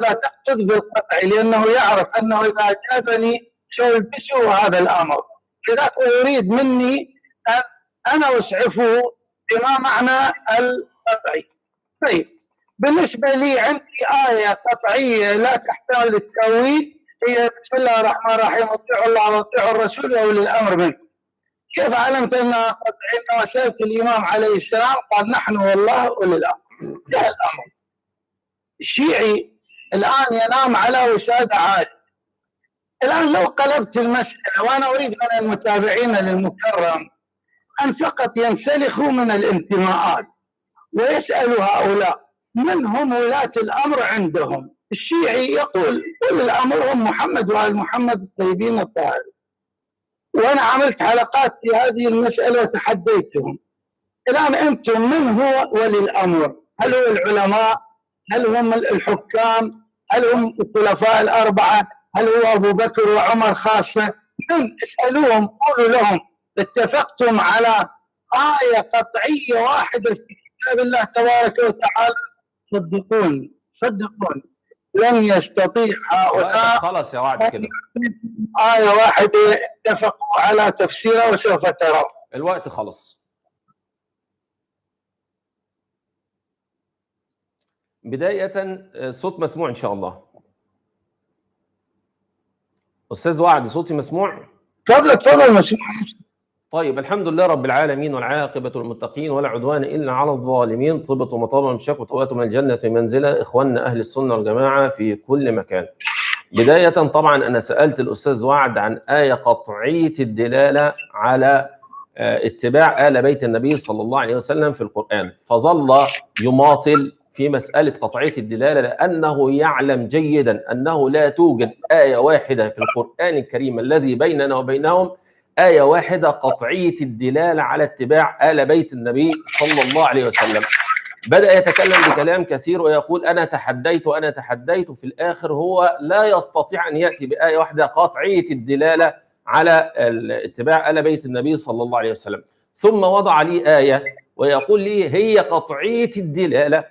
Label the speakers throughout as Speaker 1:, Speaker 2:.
Speaker 1: لا تقصد بالقطع، لأنه يعرف أنه إذا جابني سألبسه هذا الأمر، لذلك يريد مني أن أنا أسعفه بما معنى القطعي. طيب، بالنسبة لي عندي آية قطعية لا تحتمل التأويل، هي بسم الله الرحمن الرحيم: اطيعوا الله واطيعوا الرسول واولي الامر منكم. كيف علمت انها قطعيه؟ وسالت الامام عليه السلام قال: نحن والله اولي الامر. انتهى الامر. الشيعي الان ينام على وسادة عادي. الان لو قلبت المساله، وانا اريد من المتابعين للمكرم ان فقط ينسلخوا من الانتماءات ويسالوا هؤلاء من هم ولاة الامر عندهم. الشيعي يقول اولي الامر هم محمد وال محمد الطيبين الطاهرين، وانا عملت حلقات في هذه المساله وتحديتهم. الان انتم من هو ولي الامر؟ هل هو العلماء؟ هل هم الحكام؟ هل هم الخلفاء الاربعه؟ هل هو ابو بكر وعمر خاصه؟ من اسالوهم، قولوا لهم اتفقتم على ايه قطعيه واحده في كتاب الله تبارك وتعالى؟ صدقوني صدقوني لن يستطيع هؤلاء
Speaker 2: خلاص يا وعد كده
Speaker 1: آية واحدة اتفقوا على تفسيرها وسوف تروا.
Speaker 2: الوقت خلص. بداية الصوت مسموع إن شاء الله. أستاذ وعد، صوتي مسموع؟
Speaker 1: تفضل مسموع.
Speaker 2: طيب، الحمد لله رب العالمين، والعاقبة للمتقين، ولا عدوان إلا على الظالمين. طبت ومطابا مشاق وتوات من الجنة منزلة إخواننا أهل السنة والجماعة في كل مكان. بداية طبعا أنا سألت الأستاذ وعد عن آية قطعية الدلالة على اتباع آل بيت النبي صلى الله عليه وسلم في القرآن، فظل يماطل في مسألة قطعية الدلالة، لأنه يعلم جيدا أنه لا توجد آية واحدة في القرآن الكريم الذي بيننا وبينهم آية واحدة قطعية الدلالة على اتباع آل بيت النبي صلى الله عليه وسلم. بدأ يتكلم بكلام كثير ويقول أنا تحديت، في الآخر هو لا يستطيع أن يأتي بآية واحدة قطعية الدلالة على اتباع آل بيت النبي صلى الله عليه وسلم. ثم وضع لي آية ويقول لي هي قطعية الدلالة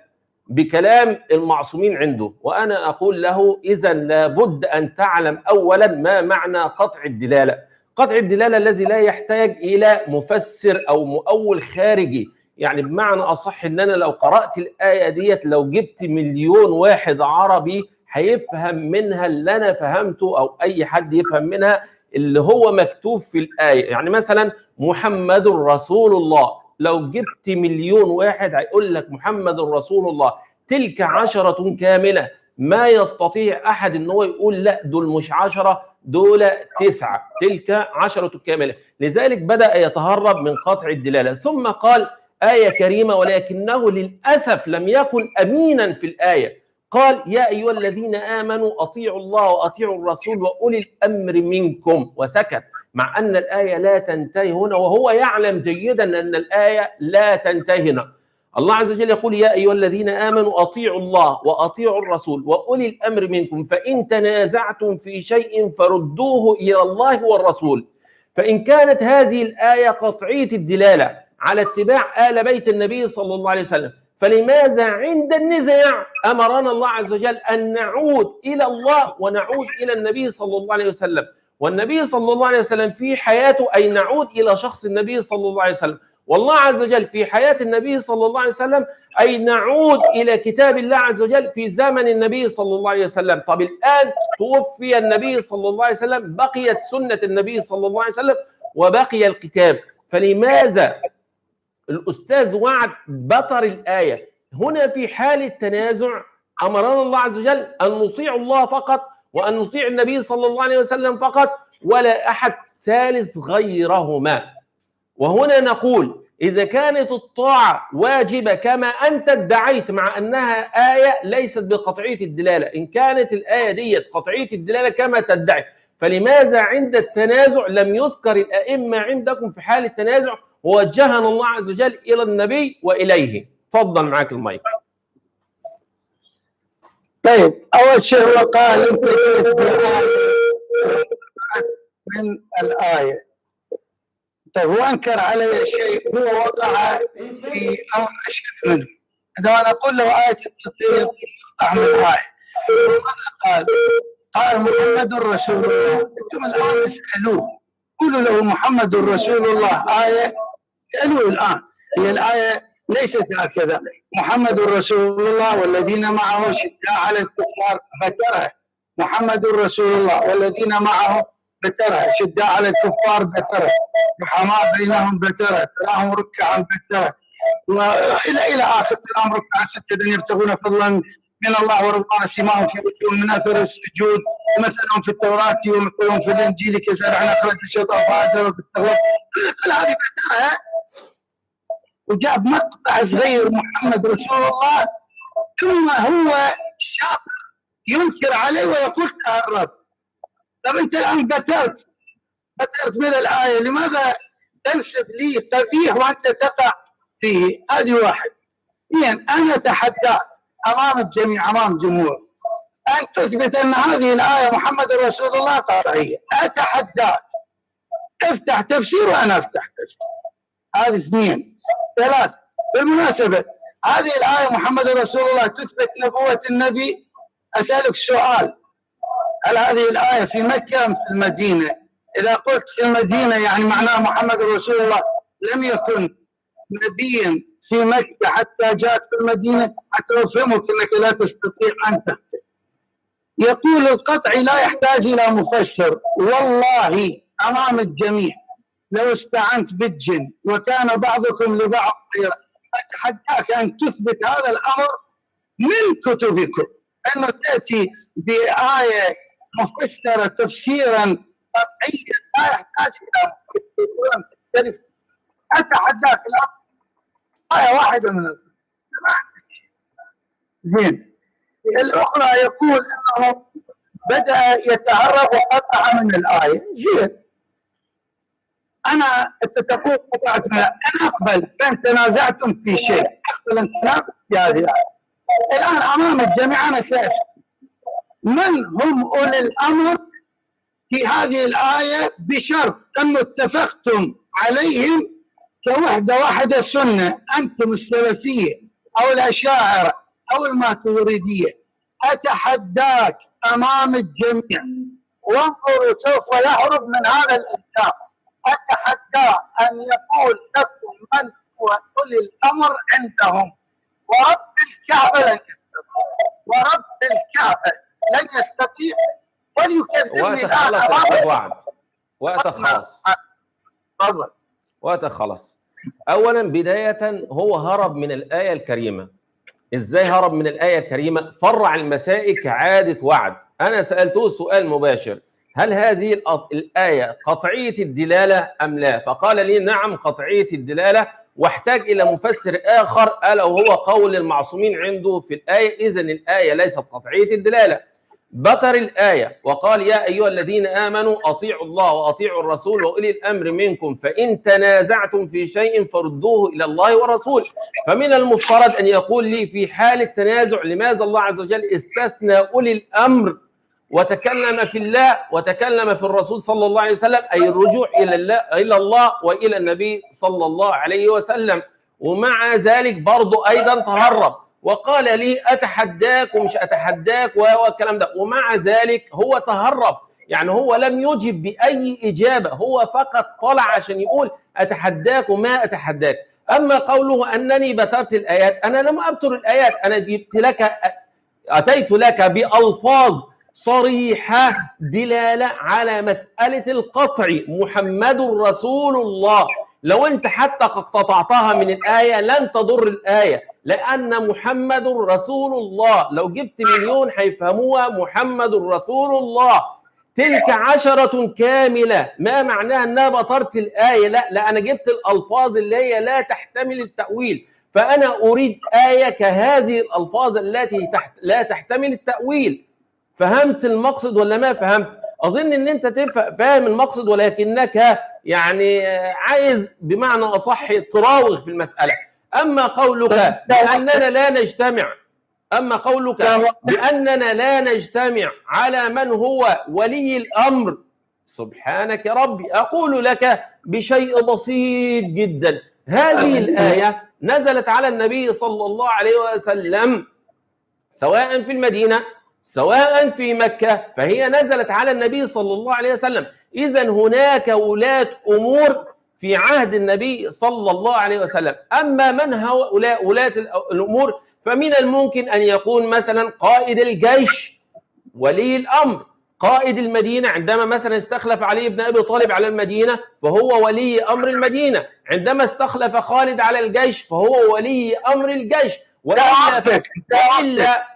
Speaker 2: بكلام المعصومين عنده، وأنا أقول له إذا لابد أن تعلم أولا ما معنى قطع الدلالة. قطع الدلالة الذي لا يحتاج إلى مفسر أو مؤول خارجي، يعني بمعنى أصح إن أنا لو قرأت الآية ديت لو جبت مليون واحد عربي هيفهم منها اللي أنا فهمته، أو أي حد يفهم منها اللي هو مكتوب في الآية. يعني مثلا محمد رسول الله، لو جبت مليون واحد هيقول لك محمد رسول الله، تلك 10 كاملة. ما يستطيع أحد إن هو يقول لا دول مش 10، دول 9، تلك 10 كاملة. لذلك بدأ يتهرب من قطع الدلالة. ثم قال آية كريمة ولكنه للأسف لم يكن أمينا في الآية. قال يا أيها الذين آمنوا أطيعوا الله وأطيعوا الرسول وأولي الأمر منكم، وسكت، مع أن الآية لا تنتهي هنا، وهو يعلم جيدا أن الآية لا تنتهي هنا. الله عز وجل يقول يا أيها الذين آمنوا أطيعوا الله وأطيعوا الرسول وأولي الأمر منكم، فإن تنازعتم في شيء فردوه إلى الله والرسول. فإن كانت هذه الآية قطعية الدلالة على اتباع آل بيت النبي صلى الله عليه وسلم، فلماذا عند النزاع أمرنا الله عز وجل أن نعود إلى الله ونعود إلى النبي صلى الله عليه وسلم؟ والنبي صلى الله عليه وسلم في حياته أي نعود إلى شخص النبي صلى الله عليه وسلم، والله عز وجل في حياة النبي صلى الله عليه وسلم أي نعود إلى كتاب الله عز وجل في زمن النبي صلى الله عليه وسلم. طب الآن توفي النبي صلى الله عليه وسلم، بقيت سنة النبي صلى الله عليه وسلم وبقي الكتاب، فلماذا الأستاذ وعد بطر الآية؟ هنا في حال التنازع أمرنا الله عز وجل أن نطيع الله فقط وأن نطيع النبي صلى الله عليه وسلم فقط، ولا أحد ثالث غيرهما. وهنا نقول إذا كانت الطاعة واجبة كما أنت ادعيت، مع أنها آية ليست بقطعية الدلالة، إن كانت الآية دي قطعية الدلالة كما تدعي، فلماذا عند التنازع لم يذكر الأئمة عندكم في حال التنازع ووجهنا الله عز وجل إلى النبي وإليه؟ تفضل معك المايك.
Speaker 1: طيب، أول شيء هو قال أنت من الآية. طيب، هو أنكر علي شيء هو وضع في أول أشد منه. عندما نقول له آية التطهير من آية، قال محمد رسول الله. انتم الان اسالوه، قولوا له محمد رسول الله آية، اسالوه الان. هي الآية ليست هكذا، محمد رسول الله والذين معه شداء على الكفار ذكرها، محمد رسول الله والذين معه ذكرها، شداء على الكفار ذكرها، رحماء بينهم ذكرها، تراهم ركعا ذكرها، والى اخر تراهم ركعا سجدا يبتغون فضلا من الله ورضوانه سيماهم في وجوههم من اثر السجود، ومثلهم في التوراه ومثلهم في الانجيل كزرع اخرج الشيطان فازر بالتغلب. كل هذه ذكرها، وجاب مقطع صغير محمد رسول الله، ثم هو شاطر ينكر عليه ويقول تهرب. طب انت الان بترت من الايه، لماذا تنسب لي قبيح وانت تقع فيه؟ هذه واحد. اثنين، انا اتحداك امام الجميع، امام الجمهور، ان تثبت ان هذه الايه محمد رسول الله قطعيه. اتحداك، افتح تفسير وانا افتح تفسير. هذه اثنين. ثلاث، بالمناسبة هذه الآية محمد رسول الله تثبت نبوة النبي. أسألك سؤال، هل هذه الآية في مكة أم في المدينة؟ إذا قلت في المدينة يعني معناه محمد رسول الله لم يكن نبيا في مكة حتى جاءت في المدينة، حتى أفهمك أنك لا تستطيع أن تحكم. يقول القطع لا يحتاج إلى مفسر. والله أمام الجميع لو استعنت بالجن وكان بعضكم لبعض خيرا، أتحداك أن تثبت هذا الأمر من كتبكم، أنه تأتي بآية مفسرة تفسيرا قطعيا لا يحتاج إلى مفسر. أتحداك الأمر آية واحدة من زين. الأخرى يقول أنه بدأ يتهرب وقطع من الآية. زين، أنا تقول قطعت منها، أنا أقبل فإن تنازعتم في شيء، أقبل أن تناقش في هذه الآية. الآن أمام الجميع أنا سأسأل من هم أولي الأمر في هذه الآية، بشرط أن اتفقتم عليهم كوحدة واحدة سنة، أنتم السلفية أو الأشاعرة أو الماتريدية. أتحداك أمام الجميع، وانظروا سوف يهرب من هذا الإسلام. أتحدى أن يقول لكم من هو أولي الأمر عندهم، ورب الكعبة لن يستطيع، ورب الكعبة لن يستطيع. وليكذبني الآن.
Speaker 2: وقتك خلاص. تفضل. وقتك خلاص. أولا بداية هو هرب من الآية الكريمة. إزاي هرب من الآية الكريمة؟ فرع المسائل كعادة وعد. أنا سألته سؤال مباشر، هل هذه الآية قطعية الدلالة أم لا؟ فقال لي نعم قطعية الدلالة، واحتاج إلى مفسر آخر ألا وهو قول المعصومين عنده في الآية، إذن الآية ليست قطعية الدلالة. بطر الآية وقال يا أيها الذين آمنوا أطيعوا الله وأطيعوا الرسول وأولي الأمر منكم فإن تنازعتم في شيء فردوه إلى الله والرسول. فمن المفترض أن يقول لي في حال التنازع لماذا الله عز وجل استثنى أولي الأمر وتكلم في الله وتكلم في الرسول صلى الله عليه وسلم، أي الرجوع إلى الله وإلى النبي صلى الله عليه وسلم. ومع ذلك برضو أيضا تهرب وقال لي أتحداك ومش أتحداك والكلام ده، ومع ذلك هو تهرب، يعني هو لم يجب بأي إجابة، هو فقط طلع عشان يقول أتحداك وما أتحداك. أما قوله أنني بترت الآيات، أنا لم أبتر الآيات، أنا أتيت لك بألفاظ صريحة دلالة على مسألة القطع، محمد رسول الله. لو أنت حتى اقتطعتها من الآية لن تضر الآية، لأن محمد رسول الله لو جبت مليون هيفهموها محمد رسول الله. تلك 10 كاملة، ما معناها أنها بطرت الآية؟ لا، أنا جبت الألفاظ اللي هي لا تحتمل التأويل، فأنا أريد آية كهذه الألفاظ التي لا تحتمل التأويل. فهمت المقصد ولا ما فهمت؟ أظن أن أنت فاهم المقصد، ولكنك يعني عايز بمعنى أصح تراوغ في المسألة. أما قولك بأننا لا نجتمع على من هو ولي الأمر، سبحانك يا ربي. أقول لك بشيء بسيط جدا، هذه الآية نزلت على النبي صلى الله عليه وسلم سواء في المدينة سواء في مكة فهي نزلت على النبي صلى الله عليه وسلم. إذا هناك ولاة أمور في عهد النبي صلى الله عليه وسلم. أما من هؤلاء ولاة الأمور فمن الممكن أن يكون مثلا قائد الجيش ولي الأمر، قائد المدينة عندما مثلا استخلف علي بن أبي طالب على المدينة فهو ولي أمر المدينة، عندما استخلف خالد على الجيش فهو ولي أمر الجيش. وإلا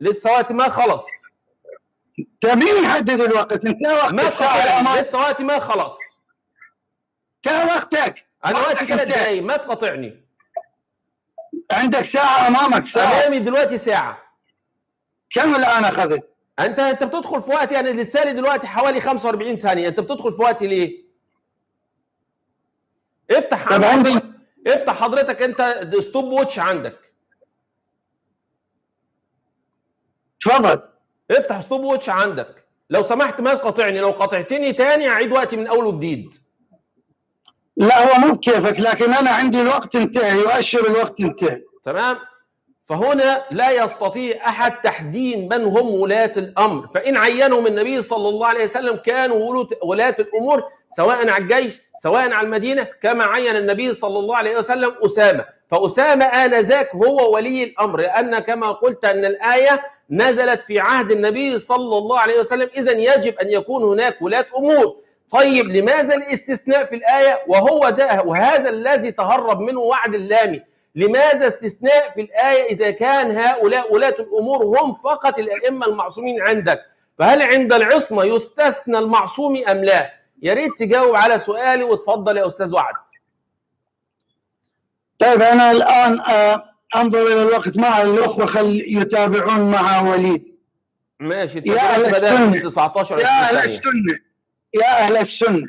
Speaker 2: لسه وقت ما خلص.
Speaker 1: مين يحدد الوقت؟ انت وقتك
Speaker 2: ما تقاطعني، لسه وقت ما خلص.
Speaker 1: كم وقتك؟
Speaker 2: أنا وقتي 3 دقايق، ما تقاطعني.
Speaker 1: عندك ساعة أمامك، ساعة.
Speaker 2: أمامي دلوقتي ساعة.
Speaker 1: كم الآن أخذت؟
Speaker 2: انت بتدخل في وقت، يعني لسه لي دلوقتي حوالي 45 ثانيه، انت بتدخل في وقت ليه؟ افتح حضرتك انت ستوب ووتش عندك.
Speaker 1: تفضل.
Speaker 2: افتح ستوب ووتش عندك لو سمحت، ما تقاطعني، لو قاطعتني تاني اعيد وقتي من اول وجديد.
Speaker 1: لا هو مو كيفك، لكن انا عندي الوقت انتهى، يؤشر الوقت انتهى.
Speaker 2: تمام. فهنا لا يستطيع أحد تحديد من هم ولاة الأمر، فإن عينهم النبي صلى الله عليه وسلم كانوا ولاة الأمور سواء على الجيش سواء على المدينة، كما عين النبي صلى الله عليه وسلم أسامة، فأسامة آنذاك هو ولي الأمر، لأن كما قلت أن الآية نزلت في عهد النبي صلى الله عليه وسلم، إذن يجب أن يكون هناك ولاة أمور. طيب لماذا الاستثناء في الآية وهو ده وهذا الذي تهرب منه وعد اللامي؟ لماذا استثناء في الآية إذا كان هؤلاء ولاة الأمور هم فقط الأئمة المعصومين عندك؟ فهل عند العصمة يستثنى المعصوم أم لا؟ يا ريت تجاوب على سؤالي وتفضل يا أستاذ وعد.
Speaker 1: طيب أنا الآن أنظر إلى الوقت مع الأخوة يتابعون مع وليد.
Speaker 2: ماشي. يا أهل السنة 19
Speaker 1: يا أهل السنة، يا أهل السنة،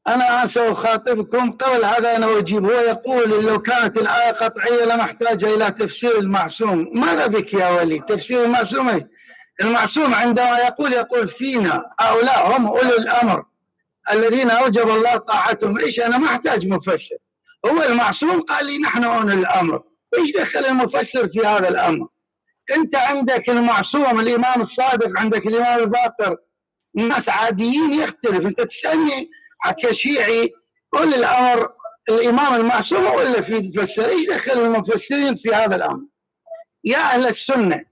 Speaker 1: أنا سأخاطبكم. قبل هذا أنا أجيب. هو يقول لو كانت الآية قطعية لما احتاج إلى تفسير المعصوم. ماذا بك يا ولي؟ تفسير المعصوم، المعصوم عندما يقول فينا هؤلاء هم أولي الأمر الذين أوجب الله طاعتهم. إيش أنا ما أحتاج مفسر، هو المعصوم قال لي نحن أولي الأمر، إيش دخل المفسر في هذا الأمر؟ أنت عندك المعصوم الإمام الصادق، عندك الإمام الباقر، الناس عاديين يختلف. أنت تسألني كشيعي أولي الأمر الإمام المعصوم ولا في المفسر؟ إيش دخل المفسرين في هذا الأمر؟ يا أهل السنة،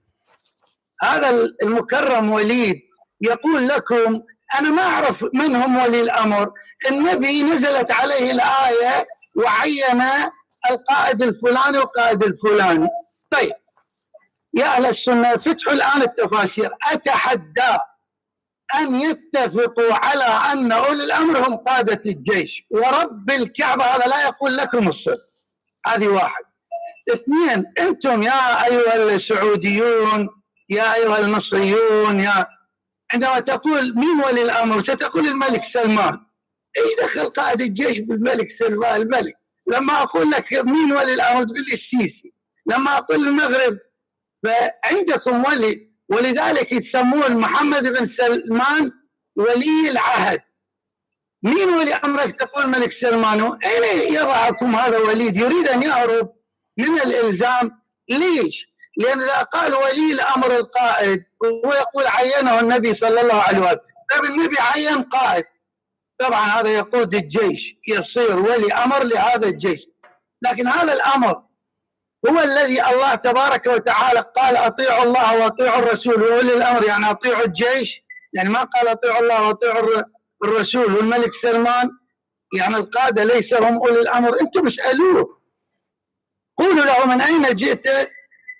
Speaker 1: هذا المكرم وليد يقول لكم أنا ما أعرف من هم ولي الأمر. النبي نزلت عليه الآية وعين القائد الفلاني والقائد الفلاني. طيب يا أهل السنة، فتحوا الآن التفاسير. أتحدى أن يتفقوا على أن أولي الأمر هم قادة الجيش، ورب الكعبة هذا لا يقول لكم الصدق. هذه واحد. اثنين، أنتم يا أيها السعوديون، يا أيها المصريون، عندما تقول مين ولي الأمر ستقول الملك سلمان. إيه دخل قائد الجيش بالملك سلمان؟ الملك. لما أقول لك مين ولي الأمر تقول لي السيسي. لما أقول المغرب فعندكم ولي، ولذلك يسمون محمد بن سلمان ولي العهد. مين ولي أمرك تقول الملك سلمان؟ أين يضعكم هذا وليد؟ يريد أن يهرب من الإلزام. ليش؟ لأن إذا قال ولي الأمر القائد هو يقول عينه النبي صلى الله عليه وسلم، طيب النبي عين قائد، طبعا هذا يقود الجيش، يصير ولي أمر لهذا الجيش. لكن هذا الأمر هو الذي الله تبارك وتعالى قال أطيعوا الله وأطيعوا الرسول وأولي الأمر، يعني أطيعوا الجيش، يعني ما قال أطيعوا الله وأطيعوا الرسول والملك سلمان، يعني القادة ليس هم أولي الأمر. أنتم اسألوه، قولوا له من أين جئت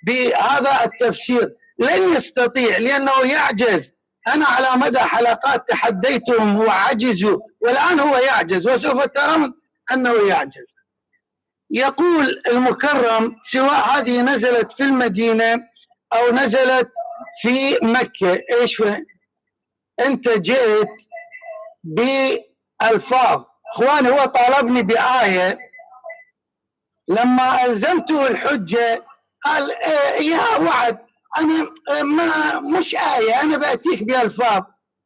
Speaker 1: بهذا التفسير. لن يستطيع لأنه يعجز. أنا على مدى حلقات تحديتهم وعجزوا، والآن هو يعجز وسوف ترون أنه يعجز. يقول المكرم سواء هذه نزلت في المدينة أو نزلت في مكة، إيش أنت جئت بألفاظ. إخواني هو طالبني بآية، لما ألزمته الحجة قال يا وعد أنا ما مش آية، أنا بأتيك بألفاظ.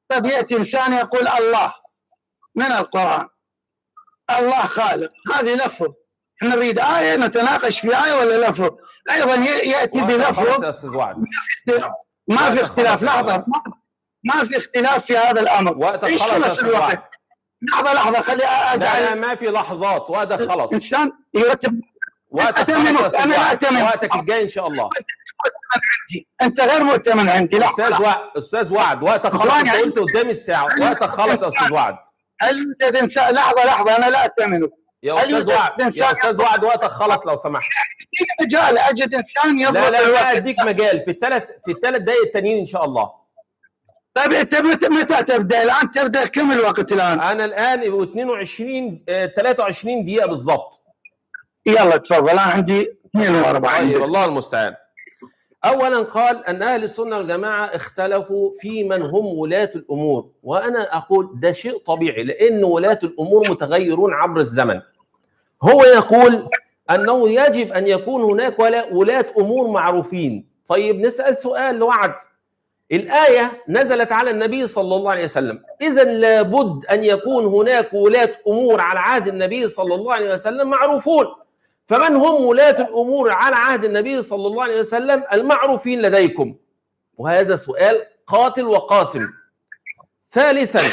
Speaker 1: طب يأتي إنسان يقول الله من القرآن، الله خالق، هذه لفظ. احنا نريد آية نتناقش في آية ولا لفظ؟ أيضا يأتي بلفظ
Speaker 2: يا أستاذ وعد.
Speaker 1: ما في اختلاف. لحظة، ما في اختلاف في هذا الأمر.
Speaker 2: وقتك خلص يا أستاذ وعد.
Speaker 1: لحظة خلي أجعل.
Speaker 2: لا ما في لحظات، وقتك خلص.
Speaker 1: إنسان يرتب.
Speaker 2: وقتك خلص يا أستاذ وعد، وقتك الجاي إن شاء الله.
Speaker 1: أنت غير مؤتمن عندي.
Speaker 2: أستاذ وعد وقتك خلص، أنت قلت قدامي الساعة. وقتك خلص يا أستاذ وعد.
Speaker 1: لحظة أنا لا أتمنه
Speaker 2: يا أستاذ وعد وقتك خلص لو سمحت.
Speaker 1: مجال أجد إنسان يضبط
Speaker 2: لا
Speaker 1: الوقت.
Speaker 2: ما أديك مجال في الثلاث دقائق التانيين إن شاء الله.
Speaker 1: طيب أنت متى تبدأ؟ الآن تبدأ كم الوقت الآن؟
Speaker 2: أنا الآن 23 دقيقة بالضبط.
Speaker 1: يلا تفضل. أنا عندي 42.
Speaker 2: طيب الله المستعان. أولا قال أن أهل السنة والجماعة اختلفوا في من هم ولاة الأمور، وأنا أقول ده شيء طبيعي لأن ولاة الأمور متغيرون عبر الزمن. هو يقول أنه يجب أن يكون هناك ولاة أمور معروفين. طيب نسأل سؤال لوعد. الآية نزلت على النبي صلى الله عليه وسلم، إذا لابد أن يكون هناك ولاة أمور على عهد النبي صلى الله عليه وسلم معروفون. فمن هم ولاة الأمور على عهد النبي صلى الله عليه وسلم المعروفين لديكم؟ وهذا سؤال قاتل وقاسم. ثالثا،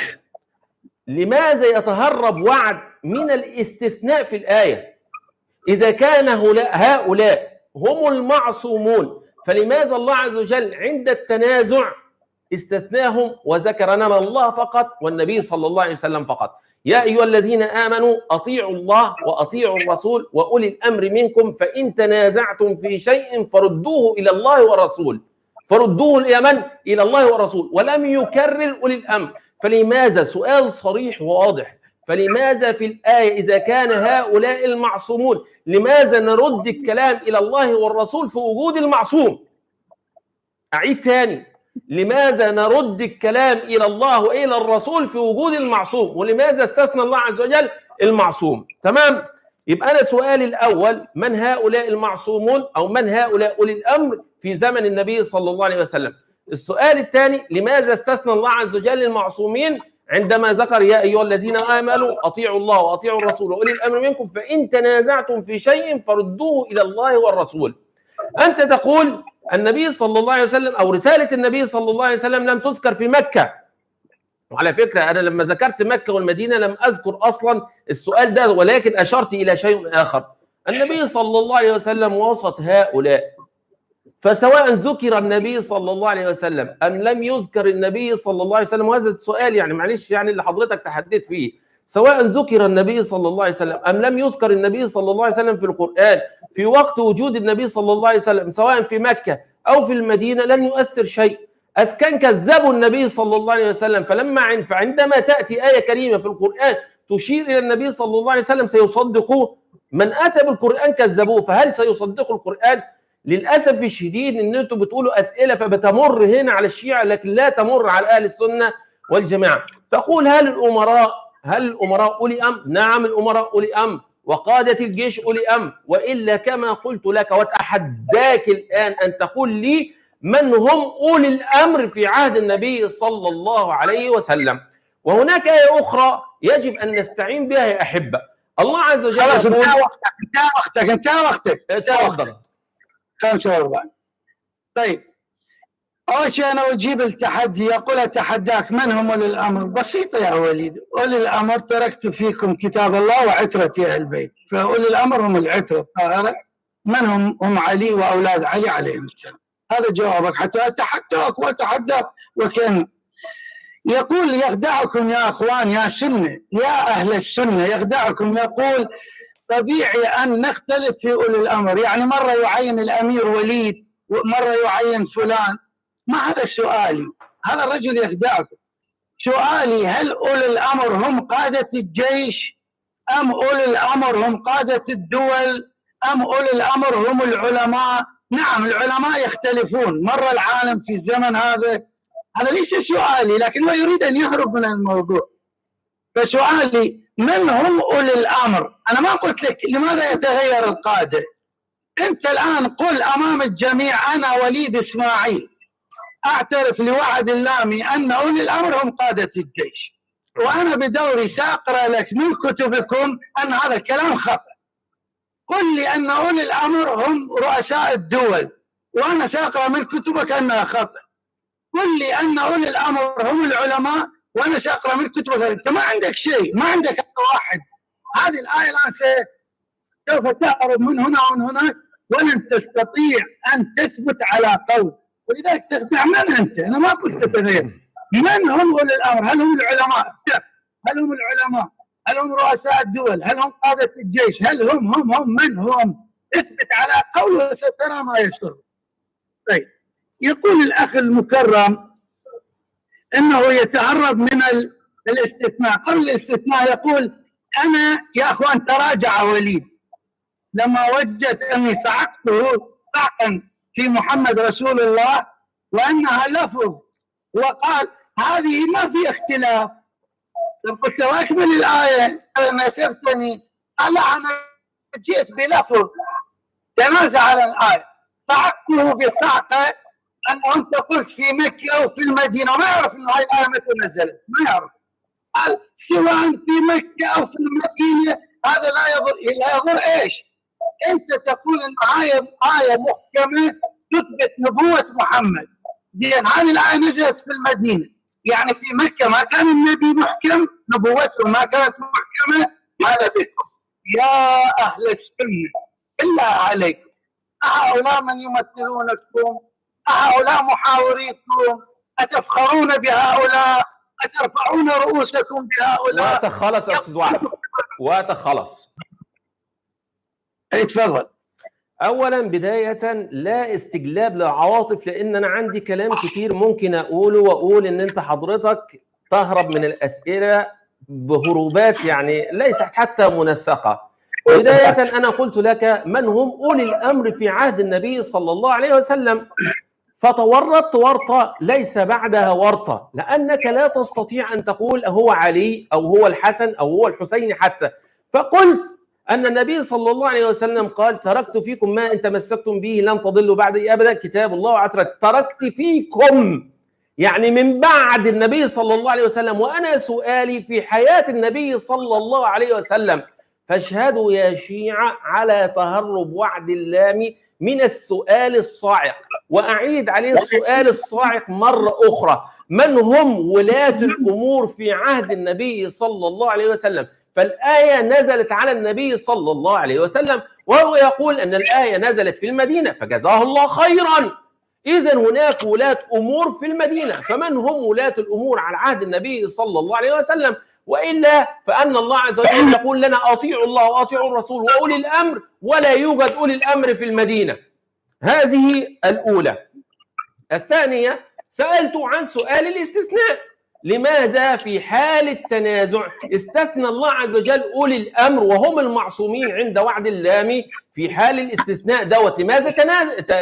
Speaker 2: لماذا يتهرب وعد من الاستثناء في الآية؟ إذا كان هؤلاء هم المعصومون، فلماذا الله عز وجل عند التنازع استثناهم وذكر لنا الله فقط والنبي صلى الله عليه وسلم فقط؟ يا أيها الذين آمنوا أطيعوا الله وأطيعوا الرسول وأولي الأمر منكم فإن تنازعتم في شيء فردوه إلى الله والرسول. فردوه اليمن إلى الله والرسول، ولم يكرر أولي الأمر. فلماذا؟ سؤال صريح وواضح. فلماذا في الآية إذا كان هؤلاء المعصومون لماذا نرد الكلام إلى الله والرسول في وجود المعصوم؟ أعيد تاني، لماذا نرد الكلام إلى الله وإلى الرسول في وجود المعصوم؟ ولماذا استثنى الله عز وجل المعصوم؟ تمام؟ يبقى أنا سؤالي الأول، من هؤلاء المعصومون أو من هؤلاء أولي الأمر في زمن النبي صلى الله عليه وسلم؟ السؤال الثاني، لماذا استثنى الله عز وجل المعصومين عندما ذكر يا أيها الذين آمنوا أطيعوا الله وأطيعوا الرسول وأولي الأمر منكم فإن تنازعتم في شيء فردوه إلى الله والرسول؟ أنت تقول النبي صلى الله عليه وسلم أو رسالة النبي صلى الله عليه وسلم لم تذكر في مكة. وعلى فكرة أنا لما ذكرت مكة والمدينة لم أذكر أصلا السؤال ده، ولكن أشرت إلى شيء آخر. النبي صلى الله عليه وسلم وسط هؤلاء، فسواء ذكر النبي صلى الله عليه وسلم أم لم يذكر النبي صلى الله عليه وسلم، وهذا السؤال يعني معلش يعني اللي حضرتك تحدثت فيه، سواء ذكر النبي صلى الله عليه وسلم أم لم يذكر النبي صلى الله عليه وسلم في القرآن في وقت وجود النبي صلى الله عليه وسلم سواء في مكة أو في المدينة لن يؤثر شيء. أسكن كذبوا النبي صلى الله عليه وسلم فعندما تأتي آية كريمة في القرآن تشير إلى النبي صلى الله عليه وسلم سيصدقوه. من أتى بالقرآن كذبوه، فهل سيصدقوا القرآن؟ للأسف الشديد إن أنتم بتقولوا أسئلة فبتمر هنا على الشيعة لكن لا تمر على أهل السنة والجماعة. تقول هل الأمراء أولي أمر؟ نعم الأمراء أولي أمر وقادة الجيش أولي أمر، وإلا كما قلت لك وأتحداك الآن أن تقول لي من هم أولي الأمر في عهد النبي صلى الله عليه وسلم. وهناك آية أخرى يجب أن نستعين بها يا أحبة. الله عز وجل يقول
Speaker 1: انتهى وقتك
Speaker 2: تفضل.
Speaker 1: 45. طيب أول شيء أنا أجيب التحدي، يقول أتحداك من هم أولي الأمر؟ بسيطة يا وليد، أولي الأمر تركت فيكم كتاب الله وعترتي أهل البيت، فأولي الأمر هم العترة الطاهرة. من هم علي وأولاد علي عليهم السلام. هذا جوابك حتى أتحداك وأتحداك وكان يقول يخدعكم يا أخوان يا سنة يا أهل السنة، يخدعكم. يقول طبيعي أن نختلف في أولي الأمر، يعني مرة يعين الأمير وليد ومرة يعين فلان. ما هذا سؤالي، هذا الرجل يخدعكم. سؤالي هل أولي الأمر هم قادة الجيش أم أولي الأمر هم قادة الدول أم أولي الأمر هم العلماء؟ نعم العلماء يختلفون، مرة العالم في الزمن هذا ليس سؤالي، لكن هو يريد أن يهرب من الموضوع. فسؤالي من هم أولي الأمر؟ أنا ما قلت لك لماذا يتغير القادة. أنت الآن قل أمام الجميع أنا وليد إسماعيل أعترف لوعد اللامي أن أولي الأمر هم قادة الجيش، وأنا بدوري سأقرأ لك من كتبكم أن هذا الكلام خطأ. قل لي أن أولي الأمر هم رؤساء الدول وأنا سأقرأ من كتبك أنها خطأ. قل لي أن أولي الأمر هم العلماء وأنا سأقرأ من كتبك. أنت ما عندك شيء، ما عندك واحد. هذه الآية الآن سوف تعرض من هنا ومن هناك ولن تستطيع أن تثبت على قول. ولذلك تخدع من أنت؟ أنا ما قلت تغير. من هم أولي الأمر؟ هل هم العلماء؟ هل هم العلماء؟ هل هم رؤساء الدول؟ هل هم قادة الجيش؟ هل هم من هم؟ اثبت على قول وسترى ما يسر. طيب، يقول الأخ المكرم أنه يتهرب من الاستثناء. قبل الاستثناء يقول أنا يا أخوان تراجع وليد لما وجدت أني صعقته صعقا في محمد رسول الله وأنها لفظ، وقال هذه ما في اختلاف. قلت له أكمل الآية. نسبتني قال أنا جئت بلفظ تنازع على الآية. صعقته بصعقة أنه أنت قلت في مكة أو في المدينة، ما يعرف أنه هاي الآية متى نزلت، ما يعرف. قال سواء في مكة أو في المدينة هذا لا يضر إيش؟ أنت تقول أن آية محكمة تثبت نبوة محمد. زين، هذه الآية نزلت في المدينة، يعني في مكة ما كان النبي محكم، نبوته ما كانت محكمة. ماذا بكم يا أهل السنة؟ إلا عليكم أهؤلاء من يمثلونكم؟ أهؤلاء محاوريكم؟ أتفخرون بهؤلاء؟ أترفعون رؤوسكم بهؤلاء؟
Speaker 2: وقتك خلص يا أستاذ وعد، وقتك خلص.
Speaker 1: تفضل.
Speaker 2: أولا بداية لا استجلاب للعواطف، لأن أنا عندي كلام كتير ممكن أقوله وأقول إن أنت حضرتك تهرب من الأسئلة بهروبات يعني ليست حتى منسقة. بداية أنا قلت لك من هم أولي الأمر في عهد النبي صلى الله عليه وسلم، فتورطت ورطة ليس بعدها ورطة، لأنك لا تستطيع أن تقول هو علي أو هو الحسن أو هو الحسين حتى. فقلت أن النبي صلى الله عليه وسلم قال تركت فيكم ما إن تمسكتم به لن تضلوا بعدي أبدا، كتاب الله وعترتي. تركت فيكم يعني من بعد النبي صلى الله عليه وسلم، وأنا سؤالي في حياة النبي صلى الله عليه وسلم. فاشهدوا يا شيعة على تهرب وعد اللام من السؤال الصاعق، وأعيد عليه السؤال الصاعق مرة أخرى: من هم ولاة الأمور في عهد النبي صلى الله عليه وسلم؟ فالآية نزلت على النبي صلى الله عليه وسلم، وهو يقول أن الآية نزلت في المدينة، فجزاه الله خيرا. إذن هناك ولاة أمور في المدينة، فمن هم ولاة الأمور على عهد النبي صلى الله عليه وسلم؟ وإلا فأن الله عز وجل يقول لنا أطيعوا الله وأطيعوا الرسول وأولي الأمر، ولا يوجد أولي الأمر في المدينة. هذه الأولى. الثانية، سألت عن سؤال الاستثناء. لماذا في حال التنازع استثنى الله عز وجل أولي الأمر وهم المعصومين عند وعد اللام في حال الاستثناء دوت؟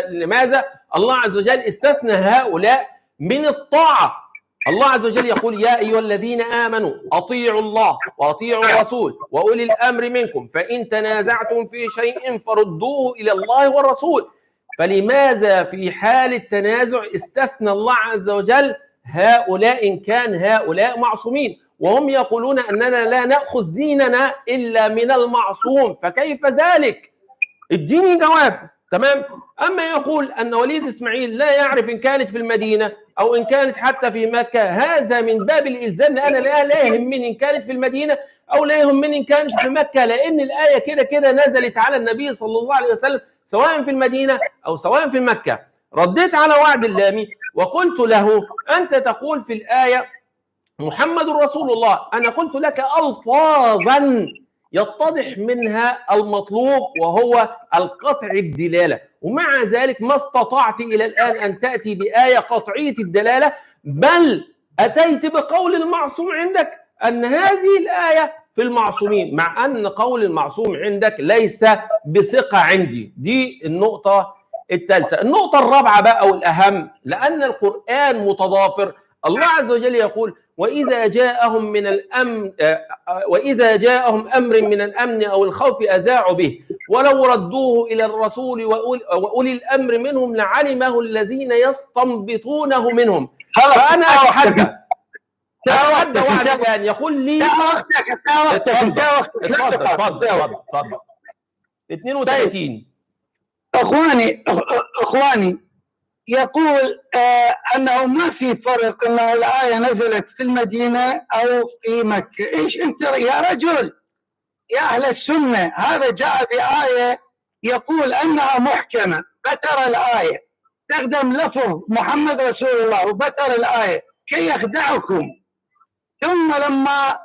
Speaker 2: لماذا الله عز وجل استثنى هؤلاء من الطاعة؟ الله عز وجل يقول يا أيها الذين آمنوا أطيعوا الله وأطيعوا الرسول وأولي الأمر منكم فإن تنازعتم في شيء فردوه إلى الله والرسول. فلماذا في حال التنازع استثنى الله عز وجل هؤلاء إن كان هؤلاء معصومين؟ وهم يقولون أننا لا نأخذ ديننا إلا من المعصوم، فكيف ذلك؟ اديني جواب. تمام. أما يقول أن وليد إسماعيل لا يعرف إن كانت في المدينة أو إن كانت حتى في مكة، هذا من باب الإلزام. أنا لا يهمني إن كانت في المدينة أو لا يهمني إن كانت في مكة، لأن الآية كده كده نزلت على النبي صلى الله عليه وسلم سواء في المدينة أو سواء في مكة. رديت على وعد اللام وقلت له أنت تقول في الآية محمد رسول الله. أنا قلت لك ألفاظا يتضح منها المطلوب وهو القطع الدلالة، ومع ذلك ما استطعت إلى الآن أن تأتي بآية قطعية الدلالة، بل أتيت بقول المعصوم عندك أن هذه الآية في المعصومين، مع أن قول المعصوم عندك ليس بثقة عندي. دي النقطة الثالثة. النقطة الرابعة بقى والأهم، لأن القرآن متضافر. الله عز وجل يقول وإذا جاءهم أمر من الأمن أو الخوف أذاعوا به ولو ردوه إلى الرسول وأولي الأمر منهم لعلمه الذين يستنبطونه منهم. فأنا أتحدى وعد الآن يقول لي
Speaker 1: تفضل.
Speaker 2: 32.
Speaker 1: اخواني يقول انه ما في فرق انه الايه نزلت في المدينه او في مكه. ايش انت يا رجل يا اهل السنه؟ هذا جاء بايه يقول انها محكمه، بتر الايه، استخدم لفظ محمد رسول الله وبتر الايه كي يخدعكم، ثم لما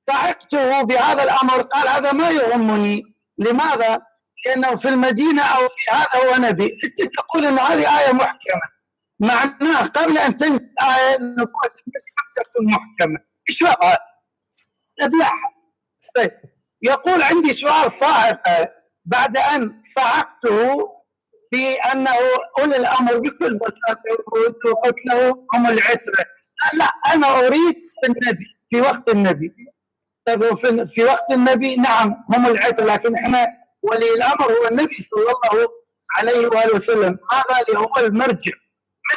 Speaker 1: صعقته بهذا الامر قال هذا ما يهمني. لماذا؟ لانه في المدينه او في هذا هو نبي. انت تقول ان هذه ايه محكمه، معناه قبل ان تنزل ايه نقول تكون محكمه. ايش هذا؟ تبلعها. طيب يقول عندي سؤال صاعق بعد ان صعقته بانه اولي الامر بكل بساطه وقلت له هم العتره. لا، انا اريد النبي في وقت النبي. في وقت النبي نعم هم العتره، لكن احنا ولي الامر هو النبي صلى الله عليه واله وسلم. هذا اللي هو المرجع،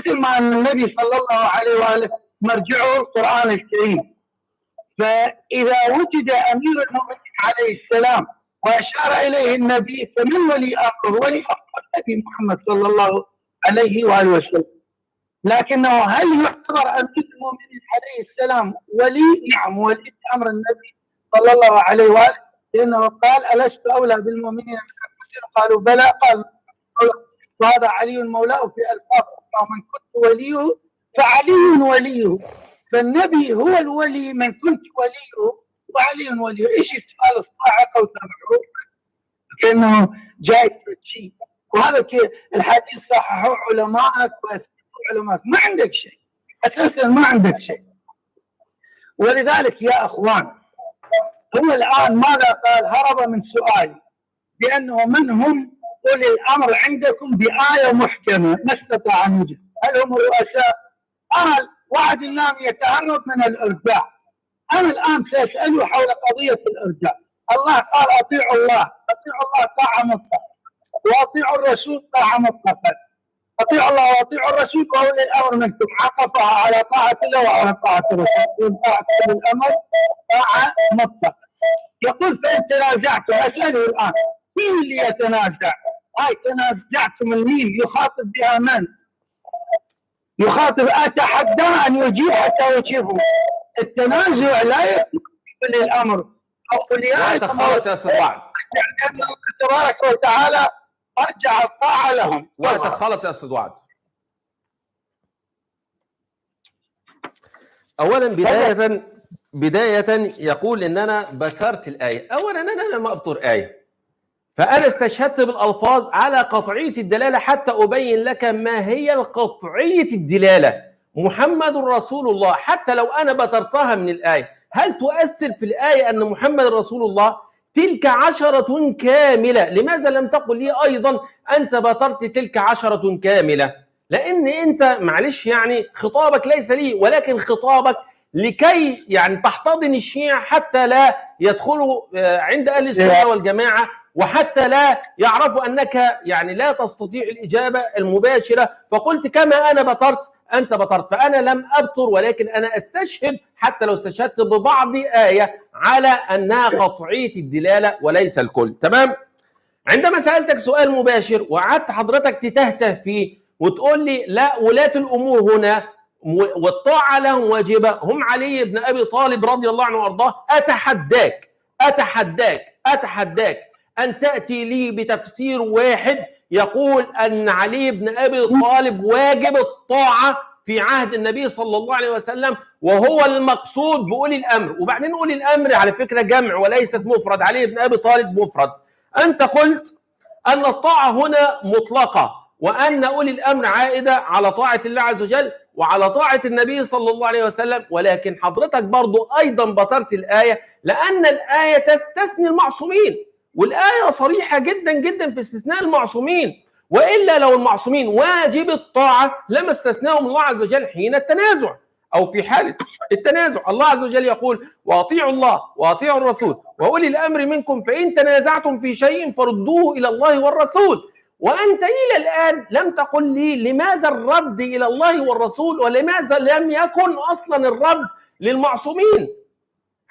Speaker 1: مثل ما ان النبي صلى الله عليه واله مرجعه القران الكريم. فاذا وجد امير المؤمنين عليه السلام واشار اليه النبي فمن ولي امره؟ ولي امر النبي محمد صلى الله عليه واله وسلم. لكنه هل يعتبر امير المؤمنين عليه السلام ولي؟ نعم ولي امر النبي صلى الله عليه واله، لانه قال الست اولى بالمؤمنين من انفسهم؟ قالوا بلى. قال وهذا علي مولاه في الفاظ من كنت وليه فعلي وليه. فالنبي هو الولي من كنت وليه وعلي وليه. ايش السؤال الصاعقه وتابعوه كانه جاي شيء؟ وهذا الحديث صححوه علماءك وعلماءك، ما عندك شيء اساسا، ما عندك شيء. ولذلك يا اخوان هو الان ماذا قال؟ هرب من سؤالي بانه من هم اولي الامر عندكم بايه محكمه ما استطاع ان يجب. هل هم الرؤساء؟ قال وعد الله يتهرب من الارجاع. انا الان ساساله حول قضيه الارجاع. الله قال اطيعوا الله طاعه مطلقه، واطيعوا الرسول طاعه مطلقه. اطيعوا الله واطيعوا الرسول واولي الامر منكم، عطفها على طاعه الله وعلى طاعه الرسول. طاعه اولي الامر طاعه مطلقه. يقول فان تنازعتم، اساله الان مين اللي يتنازع؟ هاي تنازعتم المين يخاطب بها من؟ يخاطب اتحداه ان يجيب حتى يجيبه. التنازع لا يكون للامر او اولياء
Speaker 2: خلاص يا استاذ وعد،
Speaker 1: الله تبارك وتعالى ارجع الطاعه لهم.
Speaker 2: وقتك خلص يا استاذ وعد. اولا بدايه يقول ان انا بترت الايه. اولا انا لما ابطر ايه فانا استشهدت بالالفاظ على قطعيه الدلاله حتى ابين لك ما هي قطعيه الدلاله. محمد رسول الله، حتى لو انا بترتها من الايه، هل تؤثر في الايه ان محمد رسول الله؟ تلك 10 كامله. لماذا لم تقل لي ايضا انت بترت تلك 10 كامله؟ لان انت معلش يعني خطابك ليس لي، ولكن خطابك لكي يعني تحتضن الشيعة حتى لا يدخلوا عند اهل السنه والجماعه، وحتى لا يعرفوا انك يعني لا تستطيع الاجابه المباشره. فقلت كما انا بترت انت بترت. فانا لم ابتر، ولكن انا استشهد حتى لو استشهدت ببعض ايه على انها قطعيه الدلاله وليس الكل. تمام؟ عندما سالتك سؤال مباشر وقعدت حضرتك تتهته فيه وتقول لي لا، ولاة الامور هنا والطاعه لهم واجبه هم علي بن ابي طالب رضي الله عنه وارضاه. اتحداك ان تاتي لي بتفسير واحد يقول ان علي بن ابي طالب واجب الطاعه في عهد النبي صلى الله عليه وسلم، وهو المقصود باولي الامر. وبعدين اولي الامر على فكره جمع وليست مفرد، علي بن ابي طالب مفرد. انت قلت ان الطاعه هنا مطلقه، وان اولي الامر عائده على طاعه الله عز وجل وعلى طاعه النبي صلى الله عليه وسلم. ولكن حضرتك برضو ايضا بطرت الايه، لان الايه تستثني المعصومين، والايه صريحه جدا جدا في استثناء المعصومين. والا لو المعصومين واجب الطاعه لما استثناهم الله عز وجل حين التنازع او في حاله التنازع. الله عز وجل يقول واطيعوا الله واطيعوا الرسول واولي الامر منكم فان تنازعتم في شيء فردوه الى الله والرسول. وانت الى الان لم تقل لي لماذا الرد الى الله والرسول، ولماذا لم يكن اصلا الرد للمعصومين.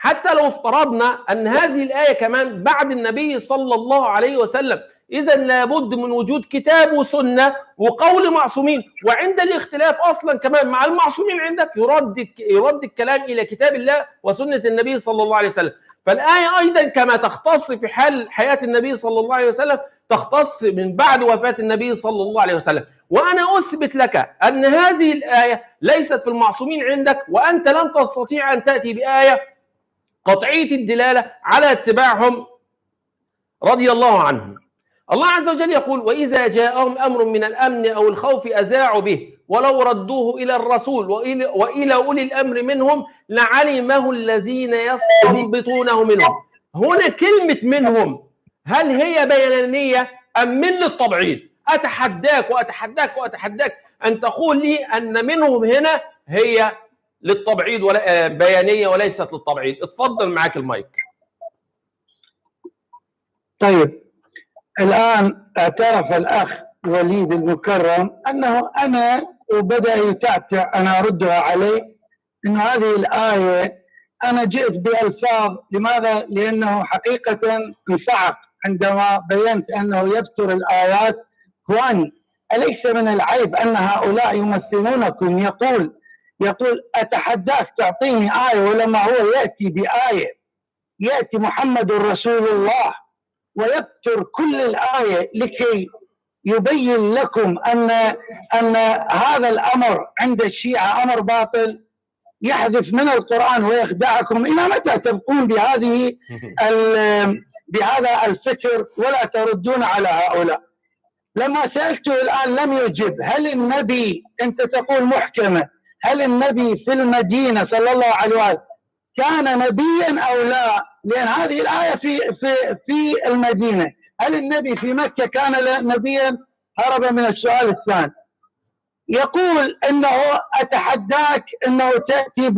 Speaker 2: حتى لو افترضنا أن هذه الآية كمان بعد النبي صلى الله عليه وسلم، إذا لابد من وجود كتاب وسنة وقول معصومين. وعند الاختلاف أصلا كمان مع المعصومين عندك يرد الكلام إلى كتاب الله وسنة النبي صلى الله عليه وسلم. فالآية أيضا كما تختص في حال حياة النبي صلى الله عليه وسلم تختص من بعد وفاة النبي صلى الله عليه وسلم. وأنا أثبت لك أن هذه الآية ليست في المعصومين عندك، وأنت لن تستطيع أن تأتي بآية قطعية الدلالة على اتباعهم رضي الله عنهم. الله عز وجل يقول: وإذا جاءهم أمر من الأمن أو الخوف أذاعوا به ولو ردوه إلى الرسول وإلى أولي الأمر منهم لعلمه الذين يستنبطونه منهم. هنا كلمة منهم هل هي بيانية أم من للتبعيض؟ أتحداك وأتحداك وأتحداك أن تقول لي أن منهم هنا هي للتبعيض ولا بيانية وليست للتبعيض. اتفضل معاك المايك.
Speaker 1: طيب، الآن اعترف الأخ وليد المكرم أنه أنا وبدأ يتعتع أنا أردها عليه أنه هذه الآية أنا جئت بألفاظ. لماذا؟ لأنه حقيقة انصعق عندما بينت أنه يبتر الآيات. إخواني، أليس من العيب أن هؤلاء يمثلونكم؟ يقول أتحداك تعطيني آية، ولما هو يأتي بآية، يأتي محمد رسول الله ويبتر كل الآية لكي يبين لكم أن هذا الأمر عند الشيعة أمر باطل، يحذف من القرآن ويخدعكم. إلى متى تبقون بهذا الفكر ولا تردون على هؤلاء؟ لما سألته الآن لم يجب. هل النبي، أنت تقول محكمة، هل النبي في المدينة صلى الله عليه وسلم كان نبيا أو لا؟ لأن هذه الآية في المدينة. هل النبي في مكة كان نبيا؟ هرب من السؤال الثاني. يقول أنه أتحداك أنه تأتي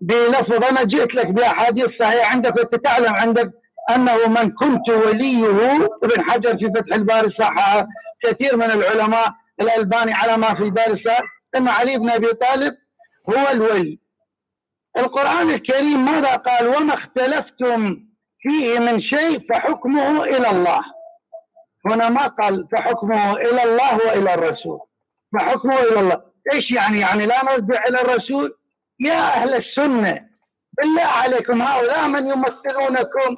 Speaker 1: بلفظ. أنا جئت لك بأحاديث صحيحة عندك وتتعلم عندك أنه من كنت وليه، ابن حجر في فتح الباري صححه، كثير من العلماء، الألباني على ما في الباري صح أن علي بن أبي طالب هو الولي. القرآن الكريم ماذا قال؟ وما اختلفتم فيه من شيء فحكمه إلى الله. هنا ما قال فحكمه إلى الله وإلى الرسول، فحكمه إلى الله. إيش يعني لا نرجع إلى الرسول؟ يا أهل السنة بالله عليكم، هؤلاء من يمثلونكم.